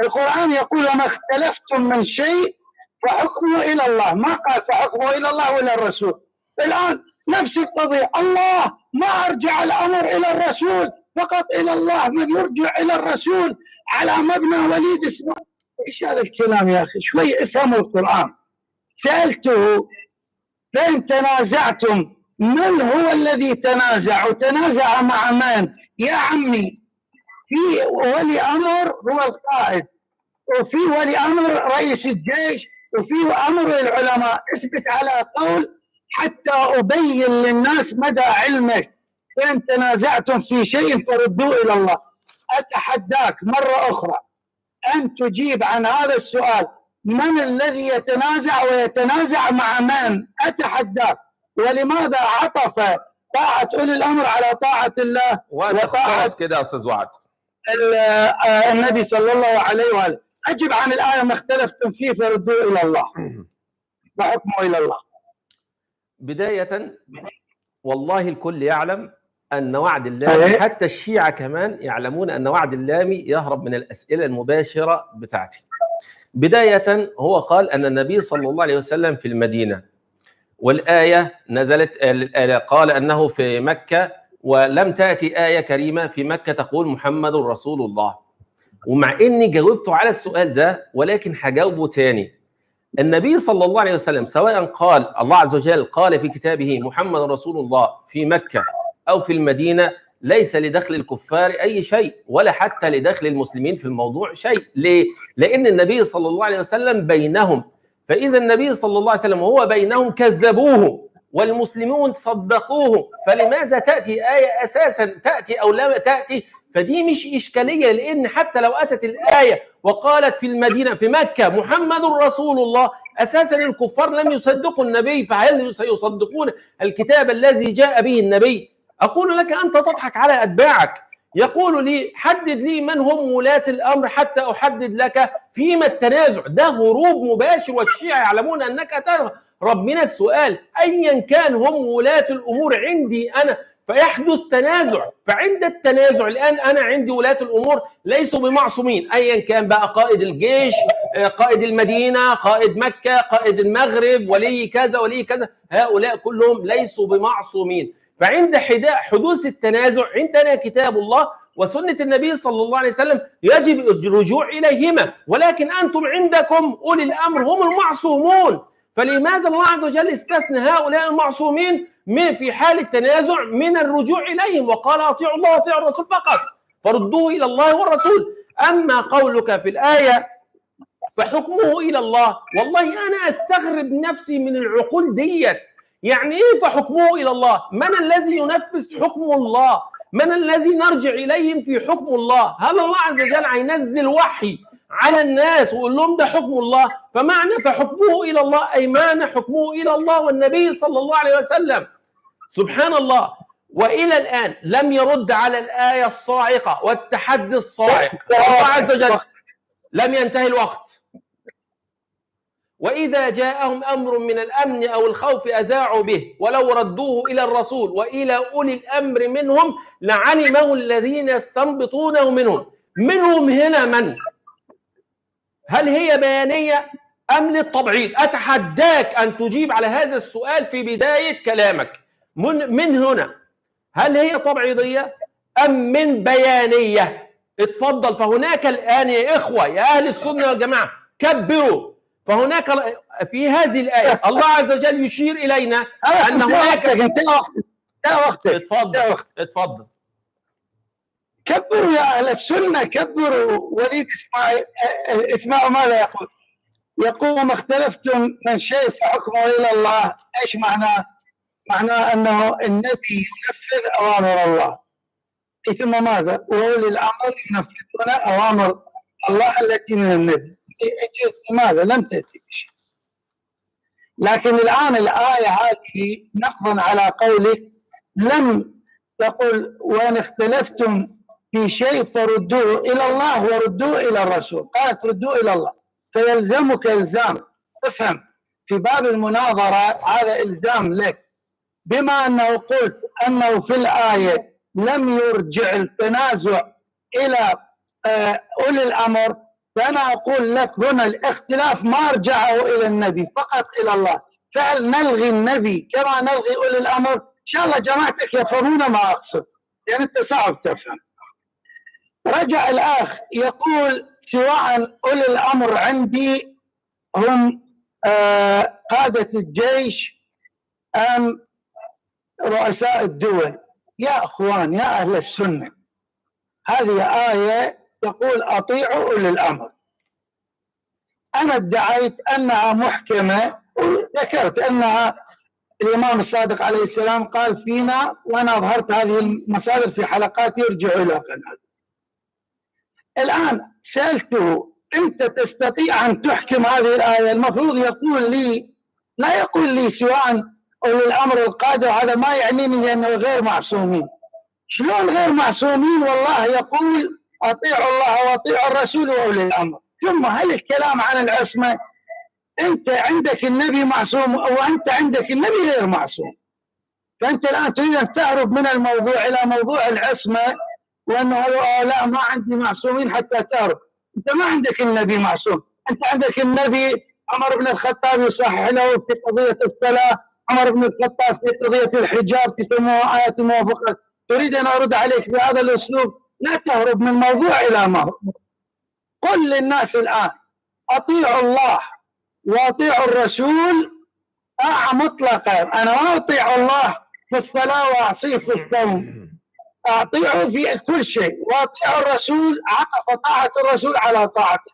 Speaker 1: القرآن يقول وما اختلفتم من شيء فحكمه إلى الله، ما قال فحكمه إلى الله وإلى الرسول. الآن نفس القضية، الله ما أرجع الأمر إلى الرسول، فقط إلى الله. من يرجع إلى الرسول على مبنى وليد اسمه. إيش هذا الكلام يا أخي؟ شوي افهموا القرآن. سألته فإن تنازعتم، من هو الذي تنازع؟ وتنازع مع من؟ يا عمي، في ولي أمر هو القائد، وفي ولي أمر رئيس الجيش، وفي أمر العلماء. اثبت على قول حتى أبين للناس مدى علمك. فإن تنازعتم في شيء فردوه إلى الله. أتحداك مرة أخرى أن تجيب عن هذا السؤال: من الذي يتنازع ويتنازع مع من؟ أتحداك. ولماذا عطف طاعة أولي الأمر على طاعة الله
Speaker 2: وطاعة كده يا أستاذ وعد
Speaker 1: النبي صلى الله عليه وآله؟ أجب عن الآية: ما اختلفتم فيه فردوه إلى الله وحكمه إلى الله.
Speaker 2: بداية، والله الكل يعلم أن وعد الله، حتى الشيعة كمان يعلمون أن وعد اللامي يهرب من الأسئلة المباشرة بتاعتي. بداية، هو قال أن النبي صلى الله عليه وسلم في المدينة، والآية نزلت، قال أنه في مكة، ولم تأتي آية كريمة في مكة تقول محمد رسول الله. ومع إني جاوبته على السؤال ده، ولكن هجاوبه تاني. النبي صلى الله عليه وسلم سواء قال الله عز وجل قال في كتابه محمد رسول الله في مكة أو في المدينة، ليس لدخل الكفار أي شيء، ولا حتى لدخل المسلمين في الموضوع شيء. ليه؟ لأن النبي صلى الله عليه وسلم بينهم، فإذا النبي صلى الله عليه وسلم وهو بينهم كذبوه والمسلمون صدقوه، فلماذا تأتي آية أساسا تأتي أو لا تأتي؟ فدي مش إشكالية، لأن حتى لو أتت الآية وقالت في المدينة في مكة محمد رسول الله، أساسا الكفار لم يصدقوا النبي، فهل سيصدقون الكتاب الذي جاء به النبي؟ أقول لك أنت تضحك على أتباعك. يقول لي حدد لي من هم ولاة الأمر حتى أحدد لك فيما التنازع. ده هروب مباشر، والشيعة يعلمون أنك تهرب من السؤال. أيا كان هم ولاة الأمور عندي أنا فيحدث تنازع، فعند التنازع الآن أنا عندي ولاة الأمور ليسوا بمعصومين، أيا كان بقى قائد الجيش، قائد المدينة، قائد مكة، قائد المغرب، ولي كذا ولي كذا، هؤلاء كلهم ليسوا بمعصومين. فعند حدوث التنازع عندنا كتاب الله وسنة النبي صلى الله عليه وسلم يجب الرجوع إليهما، ولكن أنتم عندكم أولي الأمر هم المعصومون، فلماذا الله عز وجل استثنى هؤلاء المعصومين في حال التنازع من الرجوع إليهم وقال أطيعوا الله وأطيعوا الرسول فقط، فردوه إلى الله والرسول. أما قولك في الآية فحكمه إلى الله، والله أنا أستغرب نفسي من العقول ديت. يعني إيه فحكمه إلى الله؟ من الذي ينفذ حكم الله؟ من الذي نرجع إليهم في حكم الله؟ هل الله عز وجل هينزل وحي على الناس ويقول لهم ده حكم الله؟ فمعنى فحكمه إلى الله أي معنى حكمه إلى الله والنبي صلى الله عليه وسلم. سبحان الله. وإلى الآن لم يرد على الآية الصاعقة والتحدي الصاعق. الله عز وجل لم ينتهي الوقت. وإذا جاءهم أمر من الأمن أو الخوف أذاعوا به ولو ردوه إلى الرسول وإلى أولي الأمر منهم لعلمه الذين يستنبطونه منهم. منهم هنا من؟ هل هي بيانية أم للتبعيض؟ أتحداك أن تجيب على هذا السؤال في بداية كلامك. من هنا هل هي تبعيضية أم من بيانية؟ اتفضل. فهناك الآن يا إخوة يا أهل السنة والجماعة كبروا، فهناك في هذه الآية الله عز وجل يشير إلينا أن هناك اتفضل.
Speaker 1: كبروا يا أهل السنة، كبروا. وليد اسمعوا ماذا يقول. يقول ما اختلفتم من شيء فحكمه إلى الله. إيش معناه؟ معناه أنه النبي ينفذ أوامر الله، ثم ماذا؟ وأولي الأمر ينفذون أوامر الله التي من النبي. لماذا؟ لم تأتي بشيء. لكن الآن الآية هذه نقضا على قولك لم تقل وإن اختلفتم في شيء فردوه إلى الله وردوه إلى الرسول، قالت ردوه إلى الله. فيلزمك إلزام، افهم في باب المناظرة هذا إلزام لك، بما أنه قلت أنه في الآية لم يرجع التنازع إلى أولي الأمر، فأنا أقول لك هنا الاختلاف ما رجعه إلى النبي فقط إلى الله. فنلغي النبي كما نلغي أولي الأمر. إن شاء الله جماعتك يفهمون ما أقصد، يعني أنت صعب تفهم. رجع الأخ يقول سواء أولي الأمر عندي هم قادة الجيش أم رؤساء الدول. يا أخوان يا أهل السنة، هذه آية تقول أطيعوا أولي الأمر. أنا ادعيت أنها محكمة وذكرت أنها الإمام الصادق عليه السلام قال فينا، وأنا أظهرت هذه المصادر في حلقات يرجعوا إلى قناة. الآن سألته أنت تستطيع أن تحكم هذه الآية؟ المفروض يقول لي، لا يقول لي سواء أولي الأمر القادة، وهذا ما يعنيني لأنه غير معصومين. شلون غير معصومين؟ والله يقول أطيعوا الله وأطيعوا الرسول وأولي الأمر. ثم هل الكلام عن العصمة؟ أنت عندك النبي معصوم وأنت عندك النبي غير معصوم، فأنت الآن تريد أن تهرب من الموضوع إلى موضوع العصمة، وأنه لا ما عندي معصومين حتى تهرب. أنت ما عندك النبي معصوم، أنت عندك النبي عمر بن الخطاب يصحح له في قضية الصلاة، عمر بن الخطاب في قضية الحجاب تسموها آية الموافقة. تريد أن أرد عليك بهذا الأسلوب؟ لا تهرب من موضوع إلى موضوع. قل للناس الآن أطيعوا الله وأطيعوا الرسول مطلقا. أنا ما أطيع الله في الصلاة وأعصيه في الصوم، أطيعه في كل شيء، وأطيع الرسول عطف طاعة الرسول على طاعته.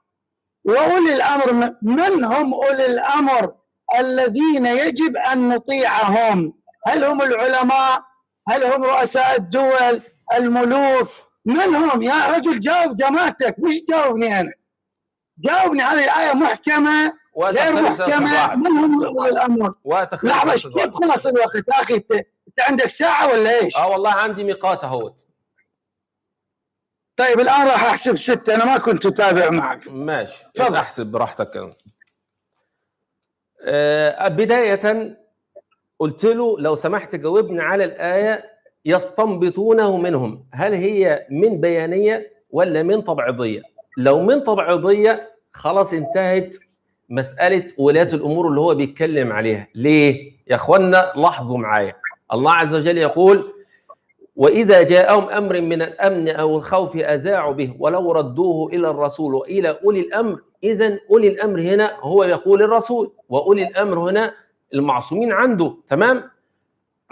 Speaker 1: وأولي الأمر من هم أولي الأمر الذين يجب أن نطيعهم؟ هل هم العلماء؟ هل هم رؤساء الدول؟ الملوك؟ من هم؟ يا رجل جاوب جماعتك، مش جاوبني أنا، جاوبني. هذه الآية محكمة غير محكمة؟ من هم أولي الأمر؟ لحظة كيف خلص الوقت أخي؟ أنت عندك ساعة ولا إيش؟
Speaker 2: والله عندي ميقات اهوت.
Speaker 1: طيب الآن راح أحسب 6، أنا ما كنت أتابع معك.
Speaker 2: ماشي،
Speaker 1: تفضل.
Speaker 2: احسب براحتك. بداية قلت له لو سمحت جاوبني على الآية يستنبطونه منهم، هل هي من بيانية ولا من تبعيضية؟ لو من تبعيضية خلاص انتهت مسألة ولاة الأمور اللي هو بيتكلم عليها. ليه؟ يا أخوانا لاحظوا معايا، الله عز وجل يقول وإذا جاءهم أمر من الأمن أو الخوف أذاعوا به ولو ردوه إلى الرسول وإلى أولي الأمر. إذن أولي الأمر هنا هو يقول الرسول، وأولي الأمر هنا المعصومين عنده، تمام؟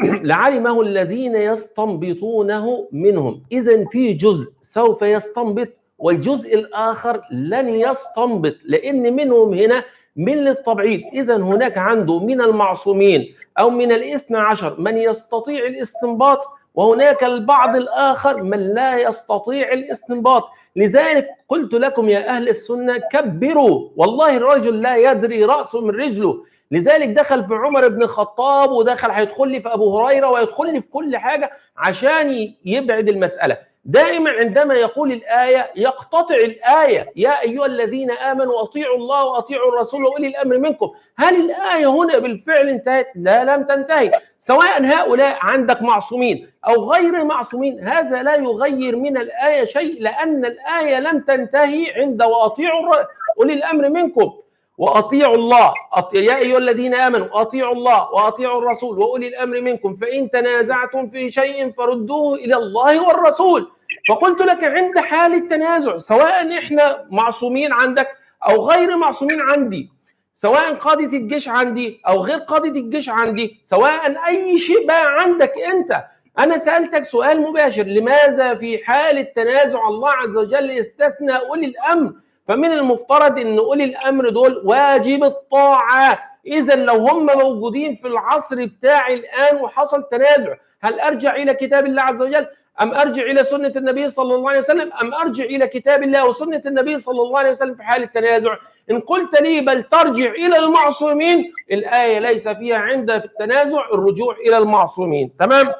Speaker 2: لعلمه الذين يستنبطونه منهم. إذن في جزء سوف يستنبط والجزء الآخر لن يستنبط، لأن منهم هنا من للتبعيض. إذن هناك عنده من المعصومين أو من الاثنى عشر من يستطيع الاستنباط، وهناك البعض الآخر من لا يستطيع الاستنباط. لذلك قلت لكم يا أهل السنة كبروا، والله الرجل لا يدري رأسه من رجله. لذلك دخل في عمر بن الخطاب، ودخل هيدخل لي في أبو هريرة، ويدخل لي في كل حاجة عشان يبعد المسألة. دائما عندما يقول الآية يقتطع الآية يا أيها الذين آمنوا أطيعوا الله وأطيعوا الرسول وأولي الأمر منكم. هل الآية هنا بالفعل انتهت؟ لا، لم تنتهي. سواء هؤلاء عندك معصومين أو غير معصومين، هذا لا يغير من الآية شيء، لأن الآية لم تنتهي عند وأطيعوا أولي الأمر منكم وأطيعوا الله. يا أيها الذين آمنوا أطيعوا الله وأطيعوا الرسول وأولي الأمر منكم فإن تنازعتم في شيء فردوه إلى الله والرسول. فقلت لك عند حال التنازع، سواء إحنا معصومين عندك أو غير معصومين عندي، سواء قادة الجيش عندي أو غير قادة الجيش عندي، سواء أي شيء بقى عندك أنت، أنا سألتك سؤال مباشر: لماذا في حال التنازع الله عز وجل يستثنى أولي الأمر؟ فمن المفترض ان اولي الامر دول واجب الطاعه. اذا لو هم موجودين في العصر بتاعي الان وحصل تنازع، هل ارجع الى كتاب الله عز وجل ام ارجع الى سنه النبي صلى الله عليه وسلم ام ارجع الى كتاب الله وسنه النبي صلى الله عليه وسلم في حال التنازع؟ ان قلت لي بل ترجع الى المعصومين، الايه ليس فيها عند في التنازع الرجوع الى المعصومين، تمام؟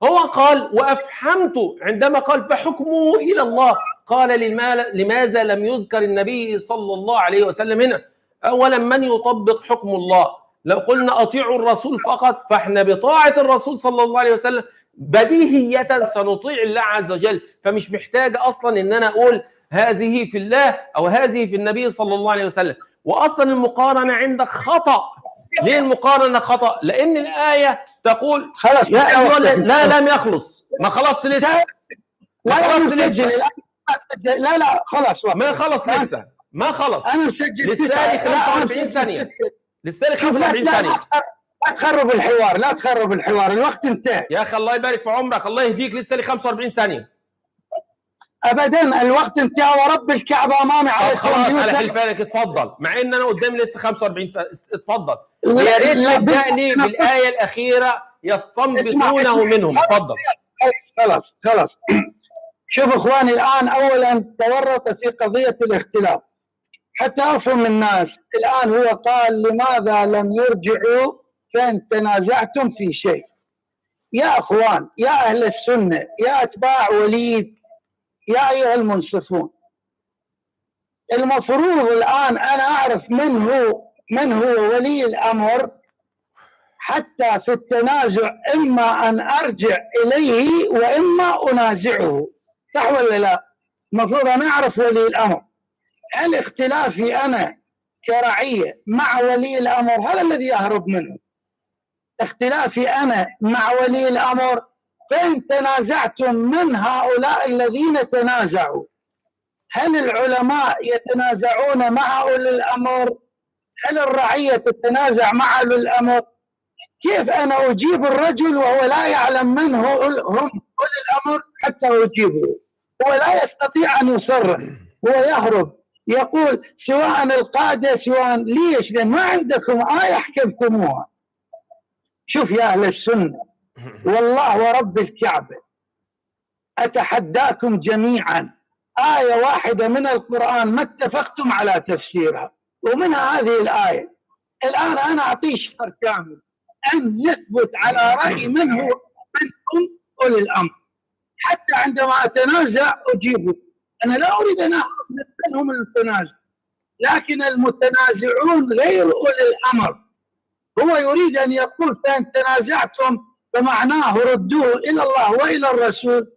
Speaker 2: هو قال وافحمت عندما قال فحكمه الى الله، قال لماذا لم يذكر النبي صلى الله عليه وسلم هنا؟ اولا من يطبق حكم الله؟ لو قلنا اطيعوا الرسول فقط فاحنا بطاعه الرسول صلى الله عليه وسلم بديهيه سنطيع الله عز وجل، فمش محتاج اصلا ان انا اقول هذه في الله او هذه في النبي صلى الله عليه وسلم. واصلا المقارنه عندك خطا. ليه المقارنه خطا؟ لان الايه تقول
Speaker 1: خلاص
Speaker 2: يا ايها لا لم يخلص، ما خلص لسه،
Speaker 1: لا خلاص
Speaker 2: ما خلص لسه، ما خلص،
Speaker 1: انا مسجل
Speaker 2: لسه لي 45 ثانيه، لسه لي 45 ثانيه.
Speaker 1: لا تخرب الحوار، لا تخرب الحوار، الوقت انتهى
Speaker 2: يا اخي الله يبارك في عمرك، الله يهديك، لسه لي 45 ثانيه.
Speaker 1: ابدا الوقت انتهى ورب الكعبه امامي.
Speaker 2: خلاص على حلفانك، اتفضل، مع ان انا قدامي لسه 45 اتفضل. يا ريت تبدأني بالايه الاخيره يستنبطونه منهم، اتفضل.
Speaker 1: خلاص شوف اخواني، الان اولا تورط في قضيه الاختلاف حتى افهم الناس. الان هو قال لماذا لم يرجعوا فان تنازعتم في شيء؟ يا اخوان، يا اهل السنه، يا اتباع وليد، يا ايها المنصفون، المفروض الان انا اعرف من هو ولي الامر حتى في التنازع اما ان ارجع اليه واما انازعه، صح ولا لا؟ المفروض انا اعرف ولي الامر. هل اختلافي انا كرعيه مع ولي الامر هذا الذي يهرب منه؟ اختلافي انا مع ولي الامر، فإن تنازعتم من هؤلاء الذين تنازعوا، هل العلماء يتنازعون مع أولي الأمر؟ هل الرعية تتنازع مع أولي الأمر؟ كيف أنا أجيب الرجل وهو لا يعلم من هم أولي الأمر حتى أجيبه؟ هو لا يستطيع أن يصرح، هو يهرب، يقول سواء القادة سواء. ليش؟ لأن ما عندكم آية حكمتموها. شوف يا أهل السنة، والله ورب الكعبة أتحداكم جميعا آية واحدة من القرآن ما اتفقتم على تفسيرها، ومنها هذه الآية. الآن أنا أعطيه شهر كامل أن يثبت على رأي من هو منكم أولي الأمر. حتى عندما أتنازع أجيبه. أنا لا أريد أن أخذ منهم التنازع، لكن المتنازعون غير أولي الأمر. هو يريد أن يقول فإن تنازعتم فمعناه ردوه إلى الله وإلى الرسول.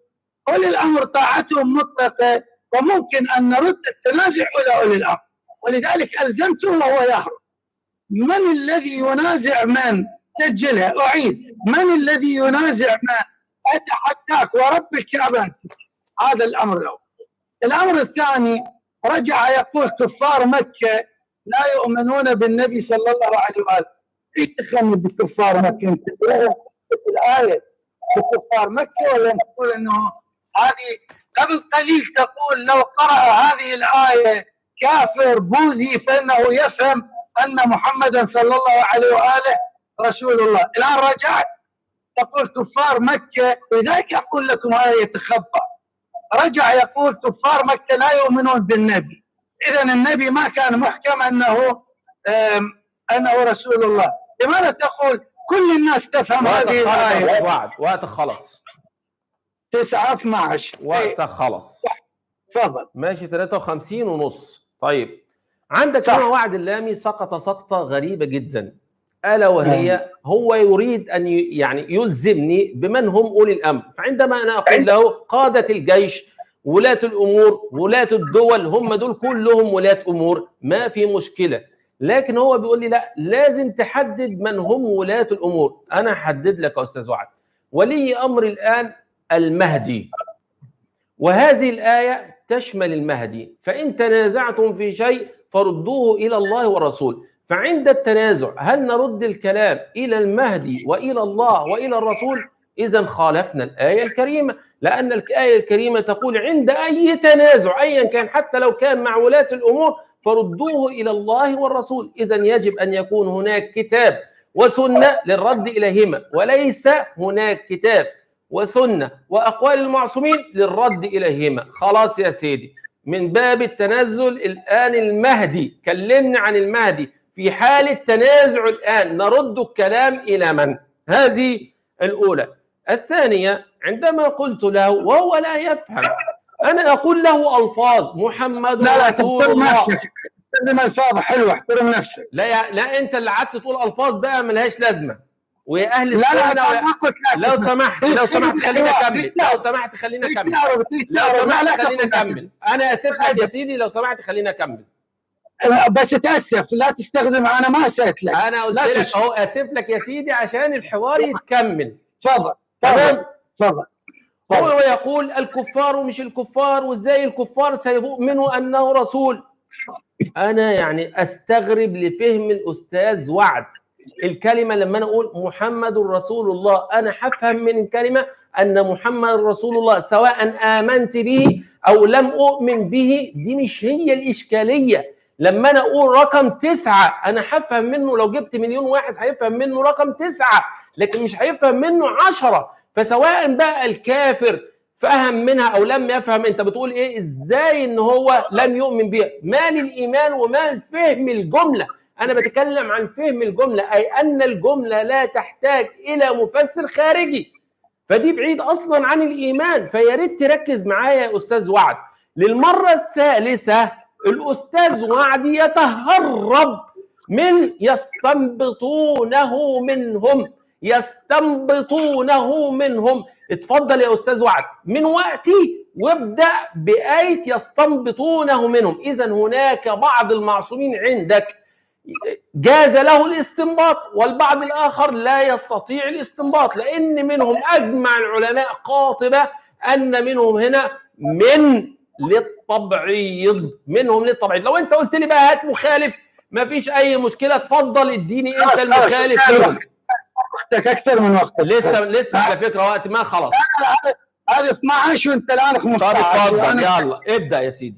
Speaker 1: أولي الأمر طاعتهم مطلقة، وممكن أن نرد التنازع إلى أولي الأمر، ولذلك ألزمته وهو يهرب. من الذي ينازع من؟ سجلها أعيد، من الذي ينازع من؟ أتحداك ورب الكعبة. هذا الأمر الأول. الأمر الثاني، رجع يقول كفار مكة لا يؤمنون بالنبي صلى الله عليه وآله. ايش تخمن بكفار مكة؟ انت في الآية بكفار مكة، ولا تقول انه هذه قبل قليل تقول لو قرأ هذه الآية كافر بوذي فإنه يفهم أن محمدا صلى الله عليه وآله رسول الله. الآن رجعت تقول كفار مكة، لذلك أقول لكم هذا يتخبى. رجع يقول كفار مكة لا يؤمنون بالنبي. إذا النبي ما كان محكم أنه رسول الله. لماذا تقول كل الناس تفهم هذه الآية؟
Speaker 2: وقتك خلص.
Speaker 1: 9:12
Speaker 2: وقتك خلص.
Speaker 1: تفضل.
Speaker 2: ماشي 53:30. طيب عندك هنا وعد اللامي سقط سقطة غريبة جدا، ألا وهي هو يريد أن يعني يلزمني بمن هم أولي الأمر. فعندما أنا أقول له قادة الجيش، ولاة الأمور، ولاة الدول، هم دول كلهم ولاة أمور، ما في مشكلة. لكن هو بيقول لي لا، لازم تحدد من هم ولاة الأمور. أنا أحدد لك يا أستاذ وعد. ولي أمر الآن المهدي، وهذه الآية تشمل المهدي. فإن تنازعتم في شيء فردوه إلى الله والرسول. فعند التنازع هل نرد الكلام إلى المهدي وإلى الله وإلى الرسول؟ إذا خالفنا الآية الكريمة، لأن الآية الكريمة تقول عند أي تنازع أيا كان، حتى لو كان مع ولاة الأمور، فردوه إلى الله والرسول. إذا يجب أن يكون هناك كتاب وسنة للرد إليهما، وليس هناك كتاب وسنة وأقوال المعصومين للرد إليهما. خلاص يا سيدي، من باب التنزل الآن المهدي، كلمنا عن المهدي في حال التنازع الآن، نرد الكلام إلى من؟ هذه الأولى. الثانية، عندما قلت له وهو لا يفهم، أنا أقول له ألفاظ محمد رسول الله.
Speaker 1: استخدم ألفاظ حلوة، احترم نفسك.
Speaker 2: لا أنت اللي قعدت تقول ألفاظ بقى ملهاش لازمة. ويا أهل السنة لو سمحت خلينا أكمل. لو سمحت خلينا أكمل. أنا آسف لك يا سيدي، لو سمحت خلينا أكمل.
Speaker 1: بس تأسف، لا تستخدم أنا ما أسأت لك.
Speaker 2: أنا قلت لك أهو آسف لك يا سيدي عشان الحوار يتكمل.
Speaker 1: تفضل.
Speaker 2: هو يقول الكفار مش الكفار، وإزاي الكفار سيؤمنوا أنه رسول. أنا يعني أستغرب لفهم الأستاذ وعد الكلمة. لما أنا أقول محمد رسول الله، أنا حفهم من الكلمة أن محمد رسول الله سواء آمنت به أو لم أؤمن به، دي مش هي الإشكالية. لما أنا أقول رقم 9، أنا حفهم منه لو جبت مليون واحد هيفهم منه رقم 9، لكن مش هيفهم منه 10. فسواء بقى الكافر فهم منها أو لم يفهم، أنت بتقول إيه؟ إزاي إن هو لم يؤمن بها؟ مال الإيمان ومال فهم الجملة. أنا بتكلم عن فهم الجملة، أي أن الجملة لا تحتاج إلى مفسر خارجي، فدي بعيد أصلا عن الإيمان. فيا ريت تركز معايا يا أستاذ وعد. للمرة الثالثة الأستاذ وعد يتهرب من يستنبطونه منهم. اتفضل يا أستاذ وعد من وقتي وابدأ بآية يستنبطونه منهم. إذا هناك بعض المعصومين عندك جاز له الاستنباط، والبعض الآخر لا يستطيع الاستنباط، لأن منهم أجمع العلماء قاطبة أن منهم هنا للتبعيض. لو أنت قلت لي بقى هات مخالف ما فيش أي مشكلة، اتفضل اديني أنت المخالف منهم.
Speaker 1: وقتك أكثر من وقتك.
Speaker 2: لسه على فكرة وقت ما خلاص.
Speaker 1: هذا 12 وأنت الآن 15.
Speaker 2: طب اتفضل يلا ابدأ يا سيدي.